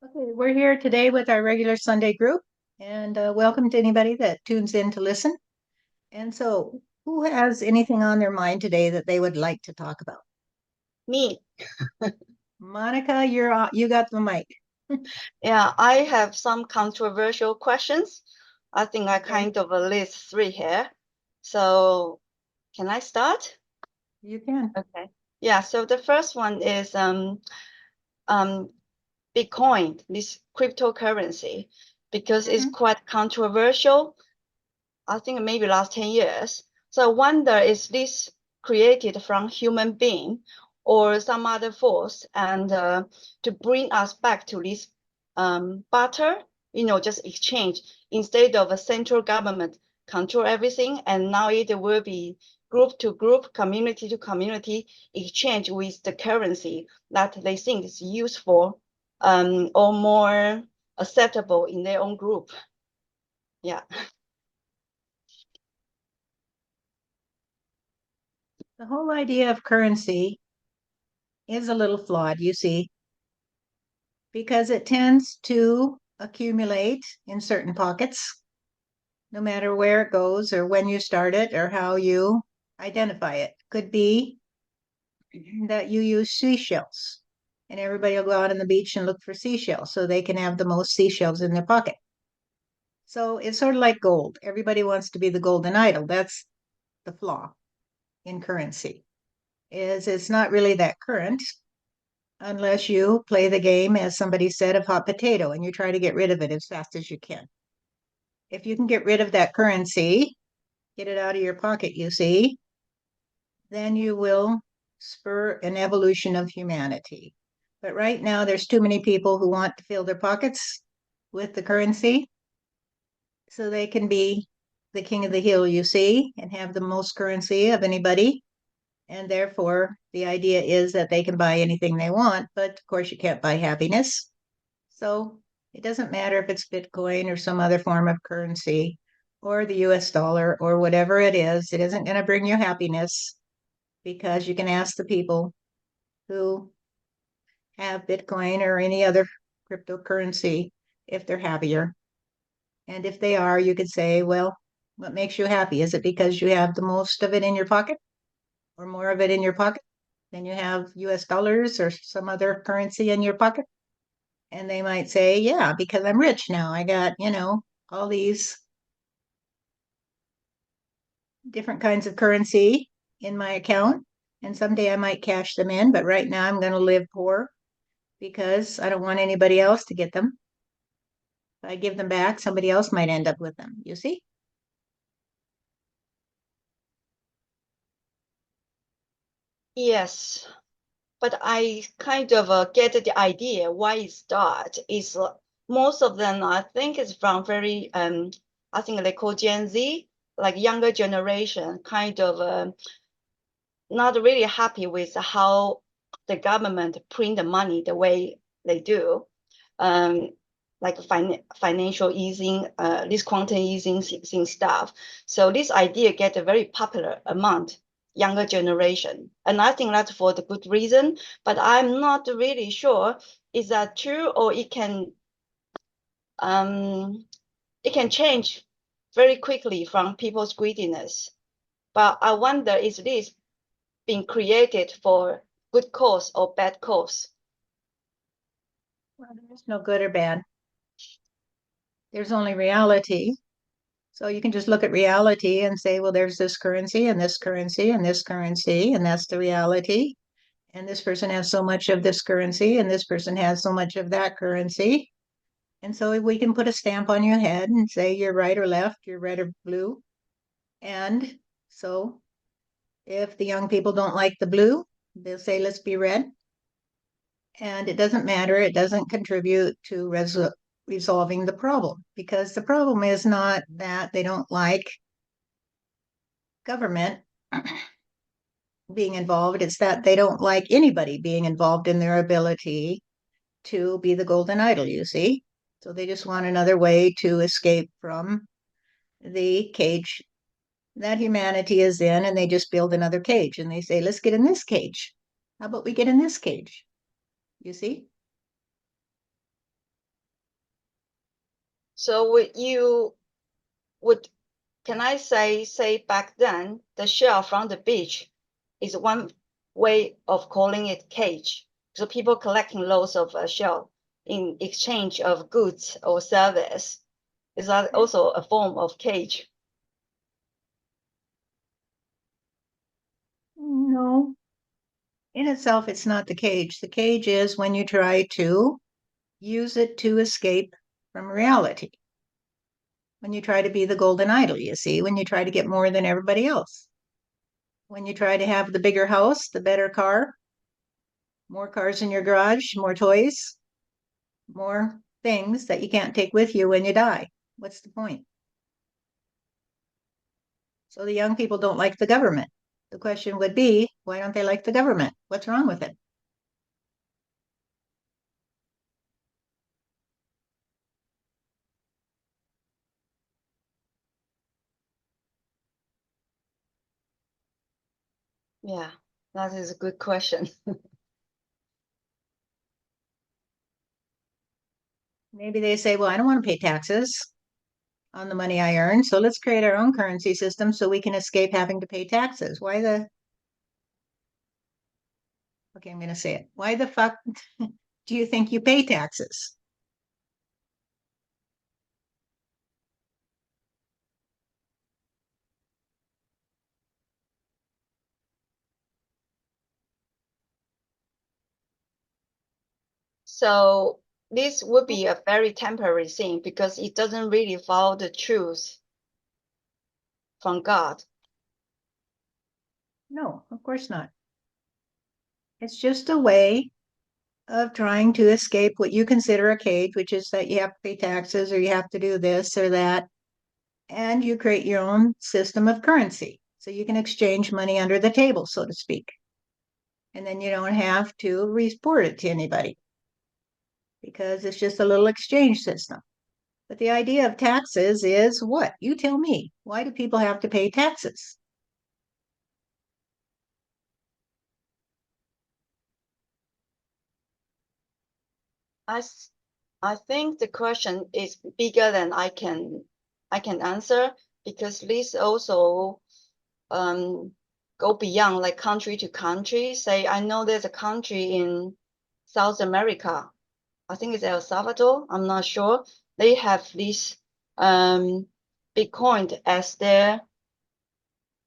Okay, we're here today with our regular Sunday group, and welcome to anybody that tunes in to listen. And so, who has anything on their mind today that they would like to talk about? Me. Monica, you got the mic. Yeah, I have some controversial questions. I think I Okay, kind of list three here. So can I start? you can. Okay. Yeah, so the first one is um Bitcoin, this cryptocurrency, because it's Hmm. quite controversial. I think maybe last 10 years. So I wonder, is this created from human being or some other force and to bring us back to this barter, just exchange instead of a central government control everything, and now it will be group to group, community to community exchange with the currency that they think is useful or more acceptable in their own group. Yeah. The whole idea of currency is a little flawed, you see, because it tends to accumulate in certain pockets, no matter where it goes or when you start it or how you identify it. Could be that you use seashells. And everybody will go out on the beach and look for seashells so they can have the most seashells in their pocket. So it's sort of like gold. Everybody wants to be the golden idol. That's the flaw in currency. Is it's not really that current unless you play the game, as somebody said, of hot potato and you try to get rid of it as fast as you can. If you can get rid of that currency, get it out of your pocket, you see, then you will spur an evolution of humanity. But right now, there's too many people who want to fill their pockets with the currency so they can be the king of the hill, you see, and have the most currency of anybody. And therefore, the idea is that they can buy anything they want, but of course, you can't buy happiness. So it doesn't matter if it's Bitcoin or some other form of currency or the US dollar or whatever it isn't going to bring you happiness because you can ask the people who have Bitcoin or any other cryptocurrency if they're happier. And if they are, you could say, well, what makes you happy? Is it because you have the most of it in your pocket or more of it in your pocket than you have US dollars or some other currency in your pocket? And they might say, yeah, because I'm rich now. I got, all these different kinds of currency in my account. And someday I might cash them in, but right now I'm going to live poor because I don't want anybody else to get them. If I give them back, somebody else might end up with them. You see? Yes. But I kind of get the idea why it start is most of them I think is from very I think they call Gen Z, like younger generation, kind of not really happy with how the government print the money the way they do, um, like financial easing, this quantum easing thing stuff. So this idea get a very popular among younger generation, and I think that's for the good reason. But I'm not really sure is that true or um, it can change very quickly from people's greediness. But I wonder is this being created for good cause or bad cause? Well, there's no good or bad. There's only reality. So you can just look at reality and say, well, there's this currency and this currency and this currency, and that's the reality. And this person has so much of this currency, and this person has so much of that currency. And so we can put a stamp on your head and say you're right or left, you're red or blue. And so if the young people don't like the blue, they'll say, let's be red. And it doesn't matter, it doesn't contribute to resolving the problem because the problem is not that they don't like government being involved, it's that they don't like anybody being involved in their ability to be the golden idol, you see? So they just want another way to escape from the cage that humanity is in, and they just build another cage and they say, let's get in this cage. How about we get in this cage? You see? So would can I say back then the shell from the beach is one way of calling it cage. So people collecting loads of shell in exchange of goods or service. Is that also a form of cage? No, in itself, it's not the cage. The cage is when you try to use it to escape from reality. When you try to be the golden idol, you see, when you try to get more than everybody else. When you try to have the bigger house, the better car, more cars in your garage, more toys, more things that you can't take with you when you die. What's the point? So the young people don't like the government. The question would be, why don't they like the government? What's wrong with it? Yeah, that is a good question. Maybe they say, well, I don't want to pay taxes on the money I earn, so let's create our own currency system so we can escape having to pay taxes. Why the, okay, I'm going to say it. Why the fuck do you think you pay taxes? So this would be a very temporary thing because it doesn't really follow the truth from God. No, of course not. It's just a way of trying to escape what you consider a cage, which is that you have to pay taxes or you have to do this or that. And you create your own system of currency. So you can exchange money under the table, so to speak. And then you don't have to report it to anybody because it's just a little exchange system. But the idea of taxes is what? You tell me. Why do people have to pay taxes? I, I think the question is bigger than I can answer because this also go beyond like country to country. Say I know there's a country in South America. I think it's El Salvador. I'm not sure. They have this Bitcoin as their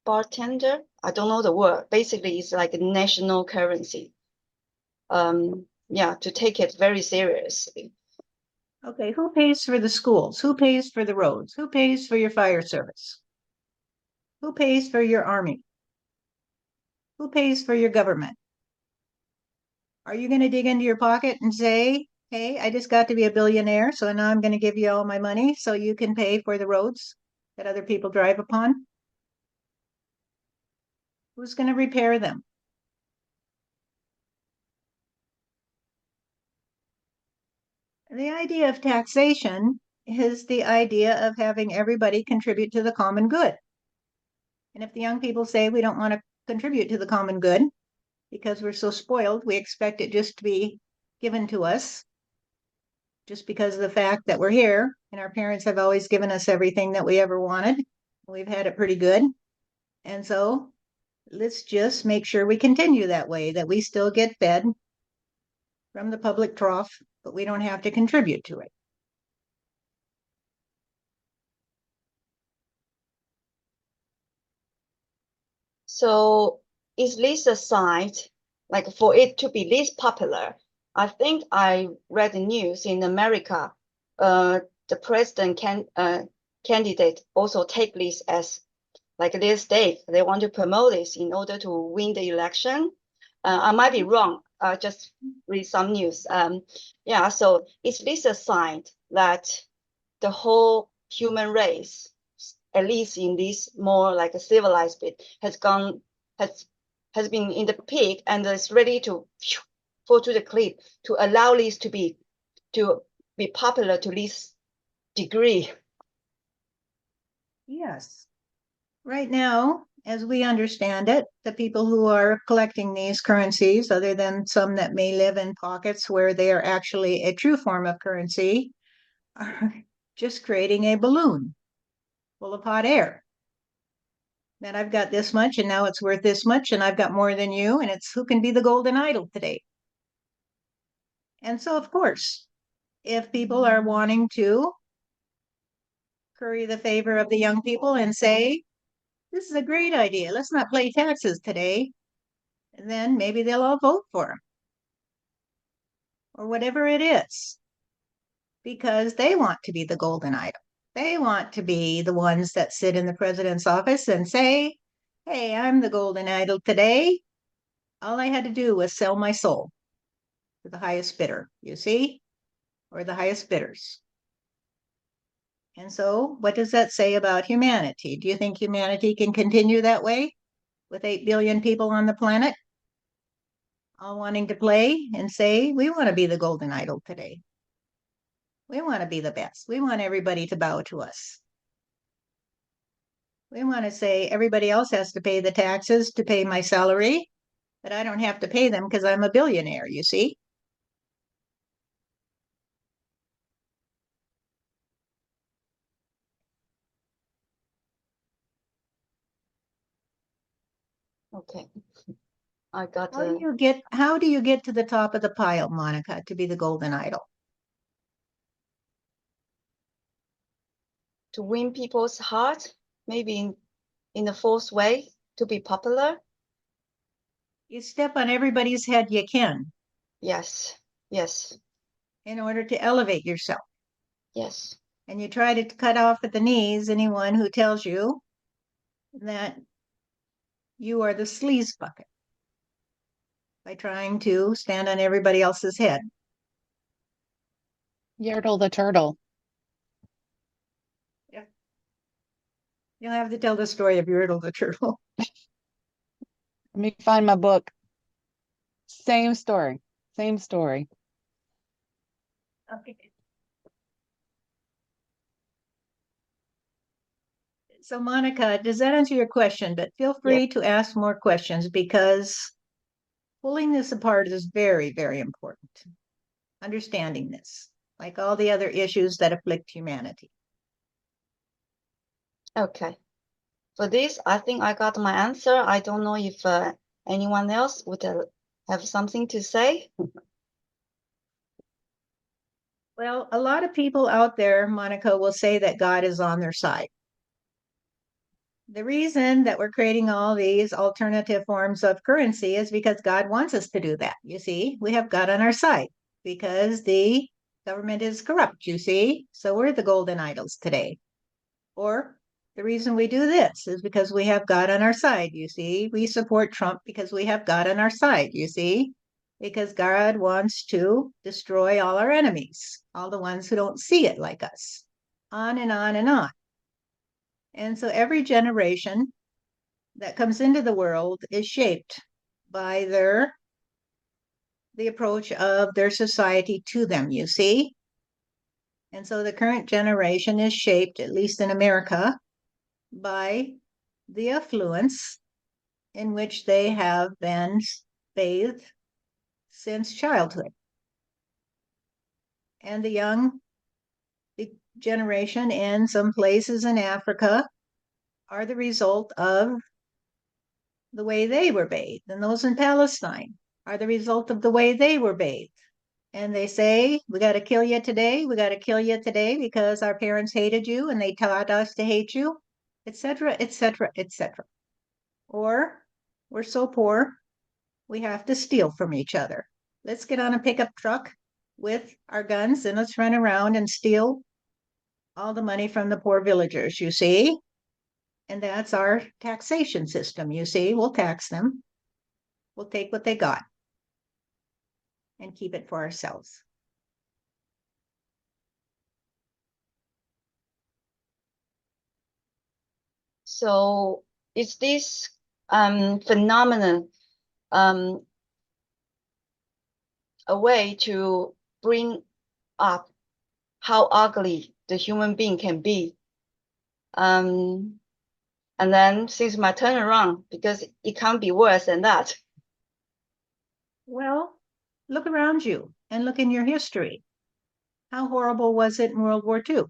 bartender. I don't know the word. Basically, it's like a national currency. Yeah, to take it very seriously. Okay, who pays for the schools? Who pays for the roads? Who pays for your fire service? Who pays for your army? Who pays for your government? Are you going to dig into your pocket and say, hey, I just got to be a billionaire, so now I'm going to give you all my money so you can pay for the roads that other people drive upon? Who's going to repair them? The idea of taxation is the idea of having everybody contribute to the common good. And if the young people say we don't want to contribute to the common good because we're so spoiled, we expect it just to be given to us just because of the fact that we're here and our parents have always given us everything that we ever wanted. We've had it pretty good. And so let's just make sure we continue that way, that we still get fed from the public trough, but we don't have to contribute to it. So is this a sign, like for it to be this popular? I think I read the news in America. The president candidate also take this as like their stake. They want to promote this in order to win the election. I might be wrong. Just read some news. Yeah. So is this a sign that the whole human race, at least in this more like a civilized bit, has has been in the peak and is ready to fall to the cliff to allow this to be popular to this degree? Yes. Right now, as we understand it, the people who are collecting these currencies, other than some that may live in pockets where they are actually a true form of currency, are just creating a balloon full of hot air. That I've got this much and now it's worth this much and I've got more than you, and it's who can be the golden idol today. And so, of course, if people are wanting to curry the favor of the young people and say, this is a great idea, let's not pay taxes today, then maybe they'll all vote for them or whatever it is, because they want to be the golden idol. They want to be the ones that sit in the president's office and say, hey, I'm the golden idol today. All I had to do was sell my soul to the highest bidder, you see, or the highest bidders. And so, what does that say about humanity? Do you think humanity can continue that way with 8 billion people on the planet, all wanting to play and say, we want to be the golden idol today? We want to be the best. We want everybody to bow to us. We want to say everybody else has to pay the taxes to pay my salary, but I don't have to pay them because I'm a billionaire, you see? Okay. I got How do you get to the top of the pile, Monica, to be the golden idol? to win people's heart, maybe in a false way to be popular. You step on everybody's head you can Yes, yes, in order to elevate yourself. yes. And you try to cut off at the knees anyone who tells you that you are the sleaze bucket by trying to stand on everybody else's head. Yertle the turtle. Yeah. You'll have to tell the story of Yertle the turtle. Let me find my book. Same story. Same story. Okay. So, Monica, does that answer your question? But feel free to ask more questions because pulling this apart is very, very important. Understanding this, like all the other issues that afflict humanity. Okay. For this, I think I got my answer. I don't know if anyone else would have something to say. Well, a lot of people out there, Monica, will say that God is on their side. The reason that we're creating all these alternative forms of currency is because God wants us to do that. You see, we have God on our side because the government is corrupt, you see. So we're the golden idols today. Or the reason we do this is because we have God on our side, you see. We support Trump because we have God on our side, you see. Because God wants to destroy all our enemies, all the ones who don't see it like us, on and on and on. And so every generation that comes into the world is shaped by the approach of their society to them, you see. And so the current generation is shaped, at least in America, by the affluence in which they have been bathed since childhood. And the young generation in some places in Africa are the result of the way they were bathed, and those in Palestine are the result of the way they were bathed. And they say, we got to kill you today. We got to kill you today because our parents hated you and they taught us to hate you, etc., etc., etc. Or we're so poor, we have to steal from each other. Let's get on a pickup truck with our guns and let's run around and steal all the money from the poor villagers, you see? And that's our taxation system, you see? We'll tax them. We'll take what they got and keep it for ourselves. So is this phenomenon a way to bring up how ugly the human being can be? And then since my turn around, because it can't be worse than that. Well, look around you and look in your history. How horrible was it in World War II?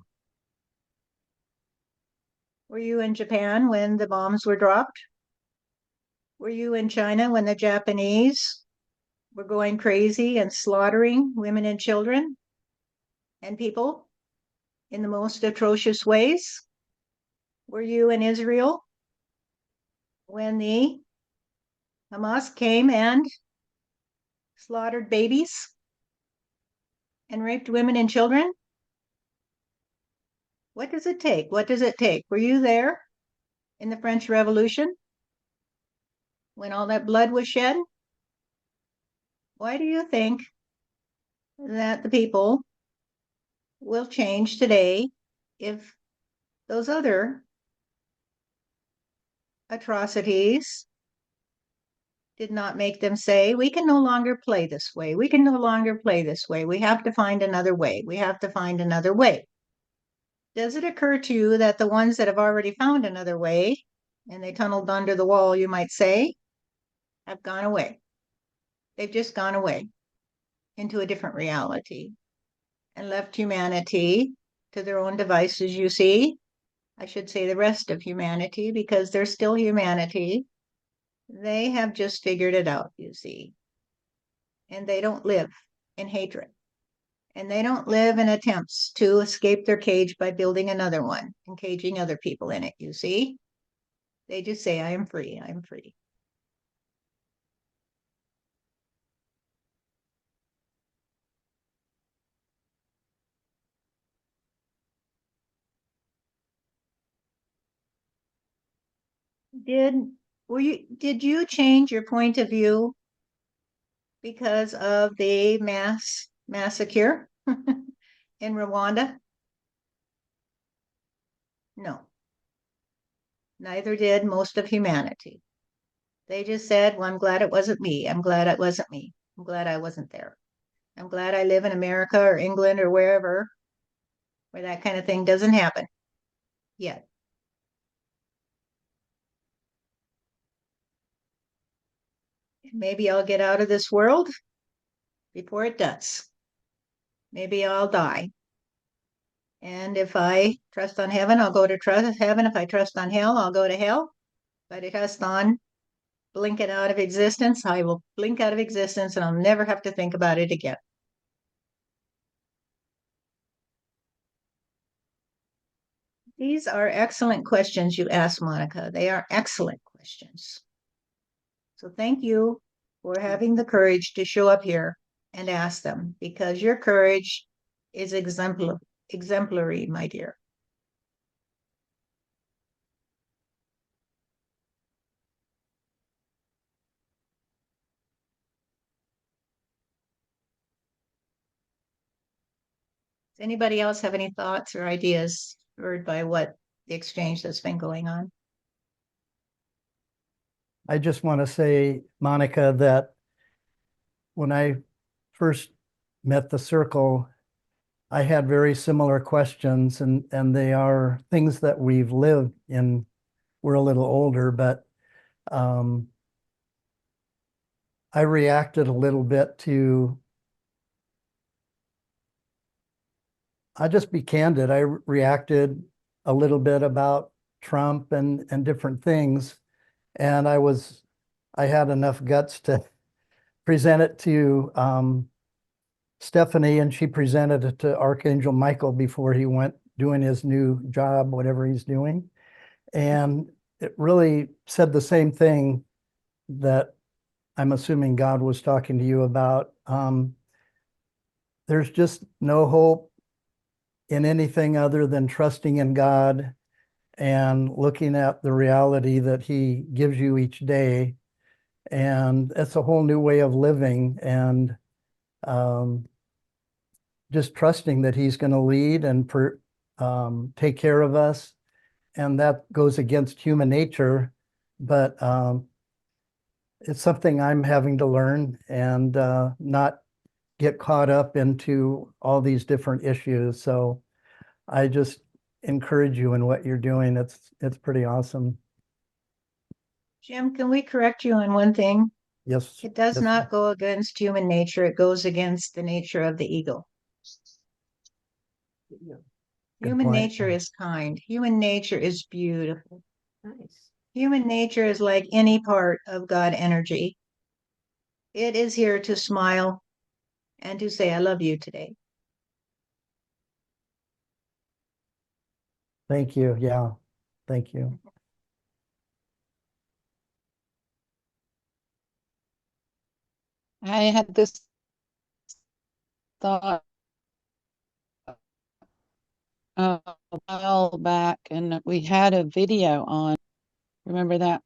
Were you in Japan when the bombs were dropped? Were you in China when the Japanese were going crazy and slaughtering women and children and people in the most atrocious ways? Were you in Israel when the Hamas came and slaughtered babies and raped women and children? What does it take? What does it take? Were you there in the French Revolution when all that blood was shed? Why do you think that the people will change today if those other atrocities did not make them say, we can no longer play this way. We can no longer play this way. We have to find another way. We have to find another way. Does it occur to you that the ones that have already found another way and they tunneled under the wall, you might say, have gone away? They've just gone away into a different reality and left humanity to their own devices, you see. I should say the rest of humanity because they're still humanity. They have just figured it out, you see. And they don't live in hatred. And they don't live in attempts to escape their cage by building another one and caging other people in it, you see. They just say, I am free, I am free. Did you change your point of view because of the massacre in Rwanda? No, neither did most of humanity. They just said, well, I'm glad it wasn't me. I'm glad it wasn't me. I'm glad I wasn't there. I'm glad I live in America or England or wherever where that kind of thing doesn't happen yet. Maybe I'll get out of this world before it does. Maybe I'll die. And if I trust on heaven, I'll go to trust heaven. If I trust on hell, I'll go to hell. But it has on blinking out of existence. I will blink out of existence and I'll never have to think about it again. These are excellent questions you asked, Monica. They are excellent questions. So thank you for having the courage to show up here and ask them because your courage is exemplary, my dear. Does anybody else have any thoughts or ideas spurred by what the exchange that's been going on? I just want to say, Monica, that when I first met the circle, I had very similar questions, and they are things that we've lived in. We're a little older, but I reacted a little bit to, I'll just be candid, I reacted a little bit about Trump and different things. And I had enough guts to present it to Stephanie, and she presented it to Archangel Michael before he went doing his new job, whatever he's doing. And it really said the same thing that I'm assuming God was talking to you about. There's just no hope in anything other than trusting in God and looking at the reality that He gives you each day. And it's a whole new way of living, and just trusting that He's going to lead and take care of us. And that goes against human nature, but it's something I'm having to learn and not get caught up into all these different issues. So I just encourage you in what you're doing. It's pretty awesome. Jim, can we correct you on one thing? Yes. It does yes. not go against human nature. It goes against the nature of the ego. Human point. nature is kind. Human nature is beautiful. Nice. Human nature is like any part of God energy. It is here to smile and to say, I love you today. Thank you. Yeah. Thank you. I had this thought a while back, and we had a video on. Remember that?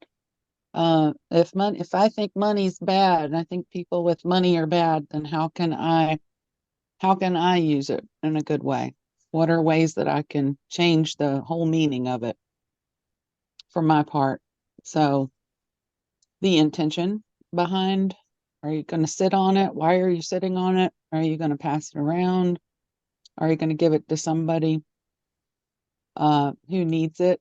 If I think money's bad, and I think people with money are bad, then how can I use it in a good way? What are ways that I can change the whole meaning of it for my part? So the intention behind, are you going to sit on it? Why are you sitting on it? Are you going to pass it around? Are you going to give it to somebody who needs it?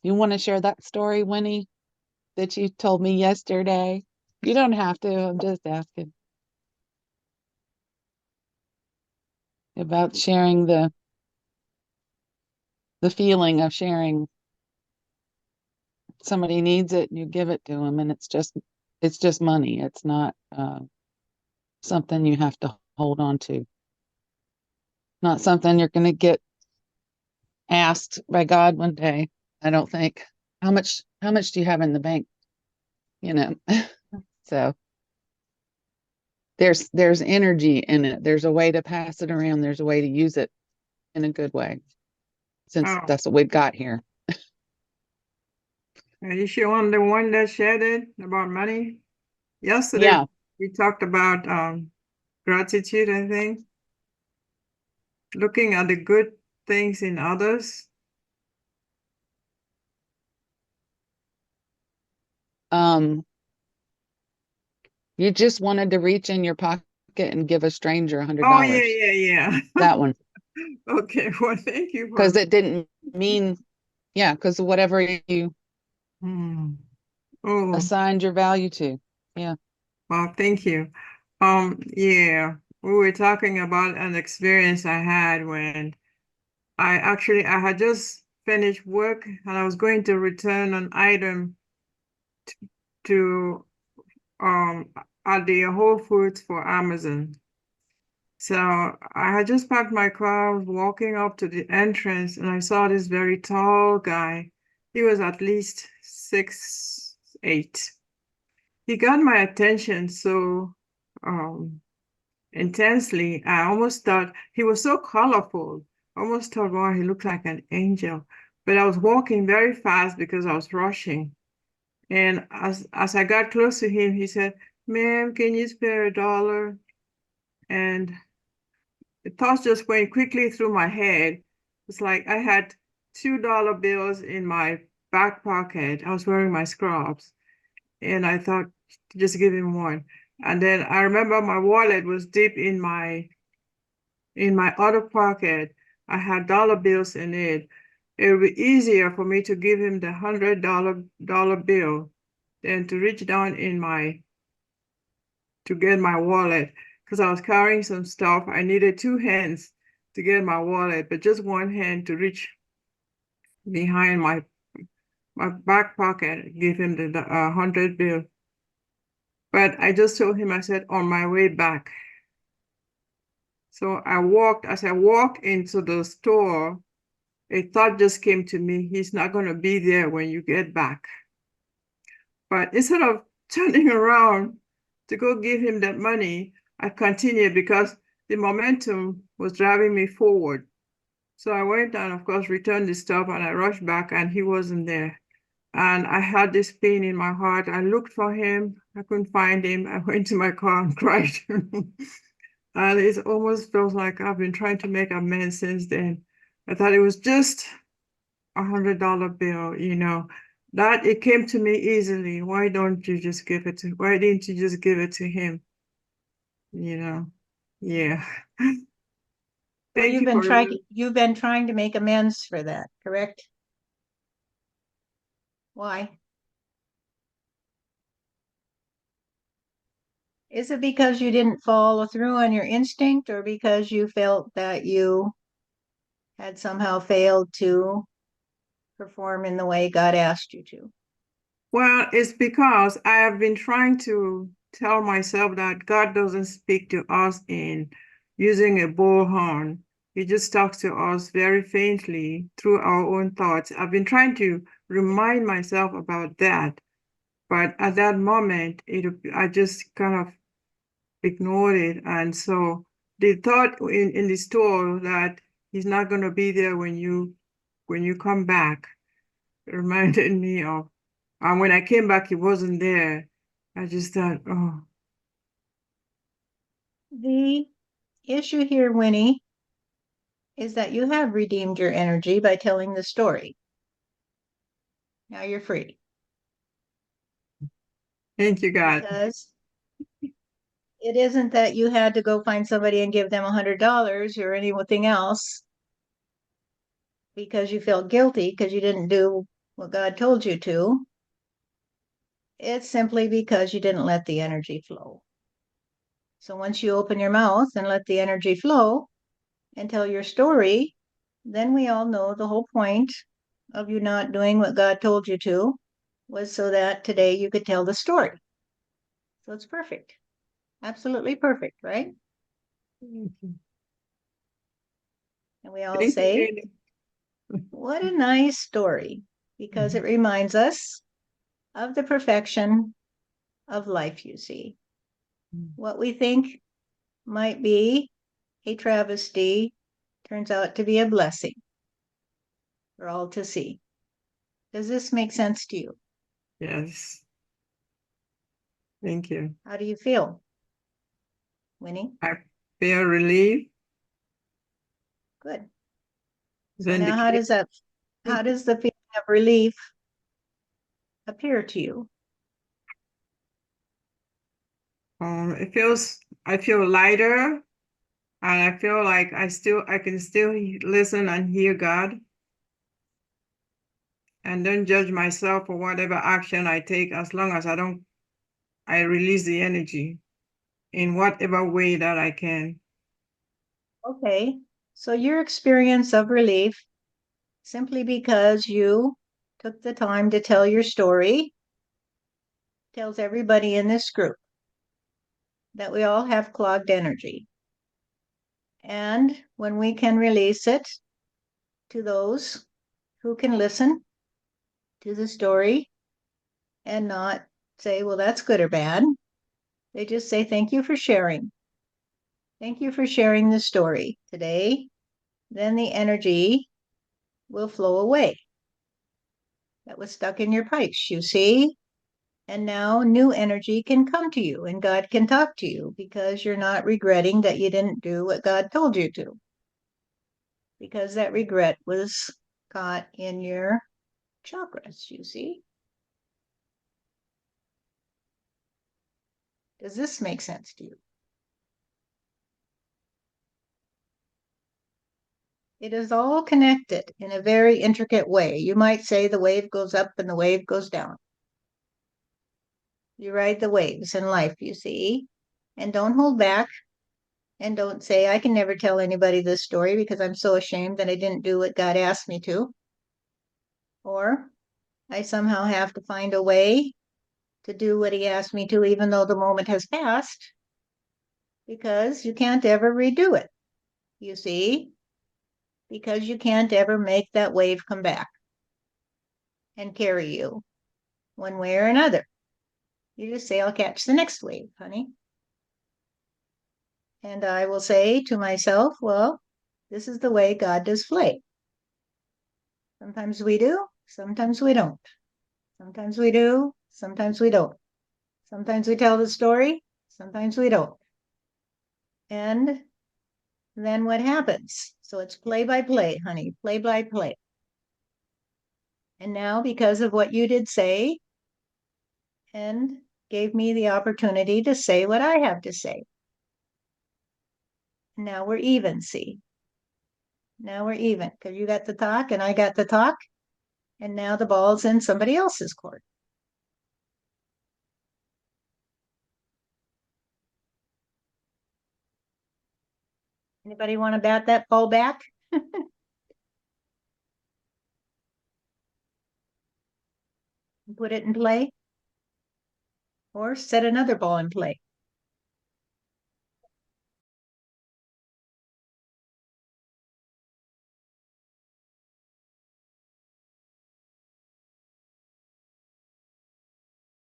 You want to share that story, Winnie, that you told me yesterday? You don't have to. I'm just asking about sharing the feeling of sharing. Somebody needs it, and you give it to them, and it's just money. It's not something you have to hold on to. Not something you're going to get asked by God one day. I don't think. How much do you have in the bank? You know. So there's energy in it. There's a way to pass it around. There's a way to use it in a good way, since Oh, that's what we've got here. are you sure the one that shared it about money? Yesterday, Yeah. we talked about gratitude, I think, looking at the good things in others. You just wanted to reach in your pocket and give a stranger Oh, yeah, $100. yeah, That one, yeah. Okay, well, thank you for because it didn't mean, yeah, because whatever you Hmm. Oh, assigned your value to. Yeah. well, thank you. Yeah, we were talking about an experience I had when I had just finished work and I was going to return an item to at the Whole Foods for Amazon. So I had just parked my car, I was walking up to the entrance, and I saw this very tall guy. He was at least 6'8". He got my attention so um intensely. I almost thought he was so colorful. I almost thought, wow, he looked like an angel. But I was walking very fast because I was rushing. And as I got close to him, he said, "Ma'am, can you spare $1?" And the thoughts just went quickly through my head. It's like I had $2 bills in my back pocket. I was wearing my scrubs, and I thought to just give him one. And then I remember my wallet was deep in my other pocket. I had dollar bills in it. It would be easier for me to give him the $100 bill than to reach down in my to get my wallet because I was carrying some stuff. I needed two hands to get my wallet, but just one hand to reach behind my back pocket, give him the 100 bill. But I just told him, I said, on my way back. So as I walked into the store, a thought just came to me, he's not going to be there when you get back. But instead of turning around to go give him that money, I continued because the momentum was driving me forward. So I went and, of course, returned the stuff and I rushed back and he wasn't there. And I had this pain in my heart. I looked for him. I couldn't find him. I went to my car and cried. And it almost feels like I've been trying to make amends since then. I thought it was just $100 bill, that it came to me easily. Why didn't you just give it to him? Yeah. Well, Thank you for you've been trying to make amends for that, correct? Why? Is it because you didn't follow through on your instinct or because you felt that you had somehow failed to perform in the way God asked you to? Well, it's because I have been trying to tell myself that God doesn't speak to us in using a bullhorn. He just talks to us very faintly through our own thoughts. I've been trying to remind myself about that, but at that moment, I just kind of ignored it. And so the thought in the store that he's not going to be there when you come back reminded me of, and when I came back, he wasn't there. I just thought, oh, The issue here, Winnie, is that you have redeemed your energy by telling the story. Now you're free. thank you, God. Because it isn't that you had to go find somebody and give them $100 or anything else because you felt guilty because you didn't do what God told you to. It's simply because you didn't let the energy flow. So once you open your mouth and let the energy flow and tell your story, then we all know the whole point of you not doing what God told you to was so that today you could tell the story. So it's perfect. Absolutely perfect, right? Thank you. And we all Thank you, say, Jenny. what a nice story, because it reminds us of the perfection of life, you see. What we think might be a travesty turns out to be a blessing for all to see. Does this make sense to you? Yes, thank you. How do you feel, Winnie? I feel relief. Good. So now how Vindicated. does the feeling of relief appear to you? I feel lighter, and I feel like I can still listen and hear God, and don't judge myself for whatever action I take, as long as I release the energy in whatever way that I can. Okay. So your experience of relief simply because you took the time to tell your story tells everybody in this group that we all have clogged energy. And when we can release it to those who can listen to the story and not say, well, that's good or bad, they just say, thank you for sharing. Thank you for sharing the story today. Then the energy will flow away that was stuck in your pipes, you see? And now new energy can come to you and God can talk to you because you're not regretting that you didn't do what God told you to. Because that regret was caught in your chakras, you see? Does this make sense to you? It is all connected in a very intricate way. You might say the wave goes up and the wave goes down. You ride the waves in life, you see, and don't hold back and don't say, I can never tell anybody this story because I'm so ashamed that I didn't do what God asked me to. Or I somehow have to find a way to do what He asked me to, even though the moment has passed, because you can't ever redo it, you see, because you can't ever make that wave come back and carry you one way or another. You just say, I'll catch the next wave, honey. And I will say to myself, well, this is the way God does play. Sometimes we do, sometimes we don't. Sometimes we do, sometimes we don't. Sometimes we tell the story, sometimes we don't. And then what happens? So it's play by play, honey, play by play. And now, because of what you did say, and gave me the opportunity to say what I have to say. Now we're even, see? Now we're even because you got the talk and I got the talk. And now the ball's in somebody else's court. Anybody want to bat that ball back? and put it in play, or set another ball in play.